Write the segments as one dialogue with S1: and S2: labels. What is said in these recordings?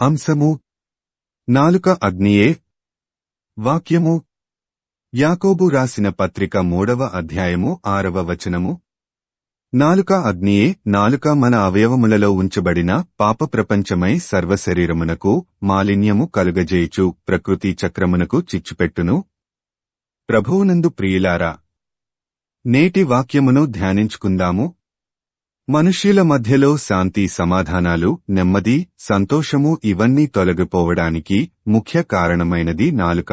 S1: అంశము నాలుక అగ్నియే. వాక్యము యాకోబు రాసిన పత్రిక 3వ అధ్యాయము 6వ వచనము. నాలుక అగ్నియే. నాలుక మన అవయవములలో ఉంచబడిన పాప ప్రపంచమై సర్వశరీరమునకు మాలిన్యము కలుగజేయుచు ప్రకృతి చక్రమునకు చిచ్చుపెట్టును. ప్రభువునందు ప్రియులారా, నేటి వాక్యమును ధ్యానించుకుందాము. మనుష్యుల మధ్యలో శాంతి, సమాధానాలు, నెమ్మది, సంతోషము ఇవన్నీ తొలగిపోవడానికి ముఖ్య కారణమైనది నాలుక.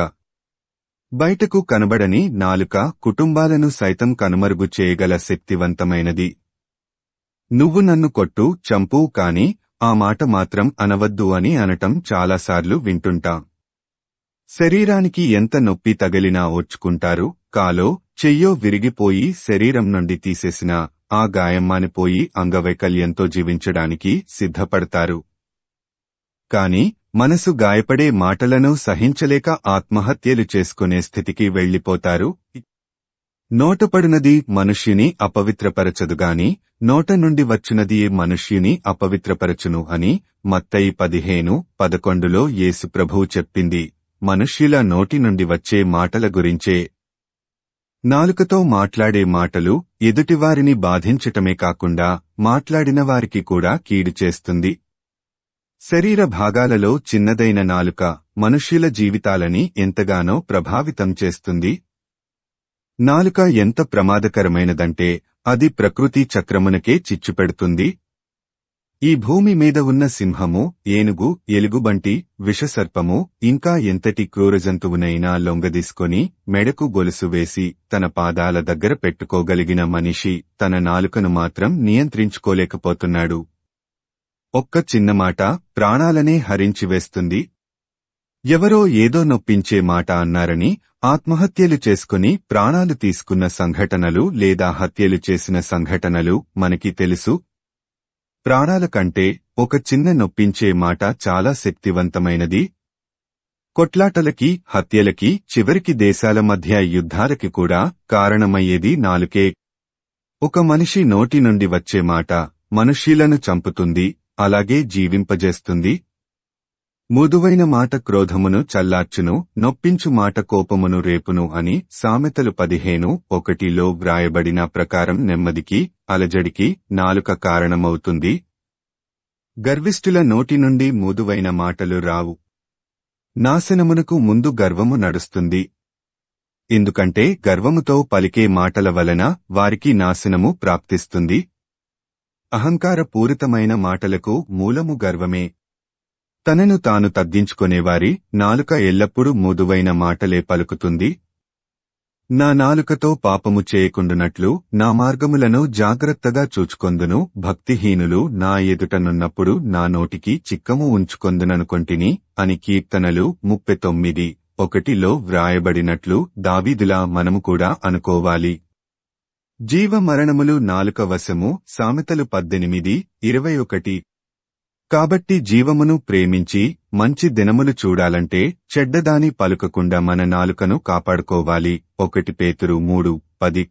S1: బయటకు కనబడని నాలుక కుటుంబాలను సైతం కనుమరుగు చేయగల శక్తివంతమైనది. నువ్వు నన్ను కొట్టు, చంపు, కాని ఆ మాట మాత్రం అనవద్దు అని అనటం చాలాసార్లు వింటుంటాం. శరీరానికి ఎంత నొప్పి తగిలినా ఓర్చుకుంటారు. కాలో చెయ్యో విరిగిపోయి శరీరం నుండి తీసేసినా ఆ గాయం మానిపోయి అంగవైకల్యంతో జీవించడానికి సిద్ధపడతారు. కాని మనసు గాయపడే మాటలను సహించలేక ఆత్మహత్యలు చేసుకునే స్థితికి వెళ్లిపోతారు. నోటపడునది మనుష్యుని అపవిత్రపరచదుగాని నోట నుండి వచ్చునది మనుష్యుని అపవిత్రపరచును అని మత్తయి 15:11లో యేసు ప్రభువు చెప్పింది మనుష్యుల నోటి నుండి వచ్చే మాటల గురించే. నాలుకతో మాట్లాడే మాటలు ఎదుటివారిని బాధించటమే కాకుండా మాట్లాడిన వారికి కూడా కీడు చేస్తుంది. శరీర భాగాలలో చిన్నదైన నాలుక మనుష్యుల జీవితాలని ఎంతగానో ప్రభావితం చేస్తుంది. నాలుక ఎంత ప్రమాదకరమైనదంటే అది ప్రకృతి చక్రమునకే చిచ్చుపెడుతుంది. ఈ భూమి మీద ఉన్న సింహము, ఏనుగు, ఎలుగుబంటి, విషసర్పము ఇంకా ఎంతటి క్రూరజంతువునైనా లొంగదీసుకొని మెడకు గొలుసు వేసి తన పాదాల దగ్గర పెట్టుకోగలిగిన మనిషి తన నాలుకను మాత్రం నియంత్రించుకోలేకపోతున్నాడు. ఒక్క చిన్న మాట ప్రాణాలనే హరించివేస్తుంది. ఎవరో ఏదో నొప్పించే మాట అన్నారని ఆత్మహత్యలు చేసుకుని ప్రాణాలు తీసుకున్న సంఘటనలు లేదా హత్యలు చేసిన సంఘటనలు మనకి తెలుసు. ప్రాణాల కంటే ఒక చిన్న నొప్పించే మాట చాలా శక్తివంతమైనది. కొట్లాటలకి, హత్యలకి, చివరికి దేశాల మధ్య యుద్ధాలకి కూడా కారణమయ్యేది నాలుకే. ఒక మనిషి నోటి నుండి వచ్చే మాట మనుష్యులను చంపుతుంది, అలాగే జీవింపజేస్తుంది. మృదువైన మాట క్రోధమును చల్లార్చును, నొప్పించు మాట కోపమును రేపును అని సామెతలు 15:1లో వ్రాయబడిన ప్రకారం నెమ్మదికి, అలజడికి నాలుక కారణమవుతుంది. గర్విష్ఠుల నోటి నుండి మృదువైన మాటలు రావు. నాశనమునకు ముందు గర్వము నడుస్తుంది. ఎందుకంటే గర్వముతో పలికే మాటల వలన వారికి నాశనము ప్రాప్తిస్తుంది. అహంకారపూరితమైన మాటలకు మూలము గర్వమే. తనను తాను తగ్గించుకునేవారి నాలుక ఎల్లప్పుడూ మృదువైన మాటలే పలుకుతుంది. నా నాలుకతో పాపము చేయకుండునట్లు నా మార్గములను జాగ్రత్తగా చూచుకొందును. భక్తిహీనులు నా ఎదుటనున్నప్పుడు నా నోటికి చిక్కము ఉంచుకొందుననుకొంటిని అని కీర్తనలు 39:1లో వ్రాయబడినట్లు దావీదులా మనము కూడా అనుకోవాలి. జీవ మరణములు నాలుక వశము. సామెతలు 18:21. కాబట్టి జీవమును ప్రేమించి మంచి దినములు చూడాలంటే చెడ్డదాని పలుకకుండా మన నాలుకను కాపాడుకోవాలి. 1 పేతురు 3:10.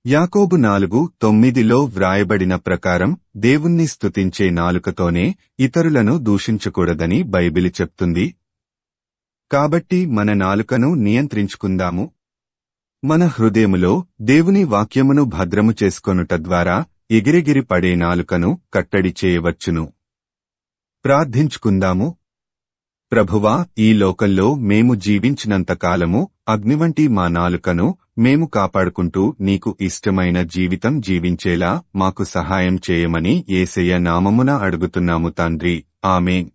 S1: యాకోబు 4:9లో వ్రాయబడిన ప్రకారం దేవుణ్ణి స్తుతించే నాలుకతోనే ఇతరులను దూషించకూడదని బైబిలు చెప్తుంది. కాబట్టి మన నాలుకను నియంత్రించుకుందాము. మన హృదయములో దేవుని వాక్యమును భద్రము చేసుకొనుట ద్వారా ఎగిరెగిరి పడే నాలుకను కట్టడి చేయవచ్చును. ప్రార్థించుకుందాము. ప్రభువా, ఈ లోకంలో మేము జీవించినంతకాలము అగ్నివంటి మా నాలుకను మేము కాపాడుకుంటూ నీకు ఇష్టమైన జీవితం జీవించేలా మాకు సహాయం చేయమని యేసయ్య నామమున అడుగుతున్నాము తండ్రి. ఆమేన్.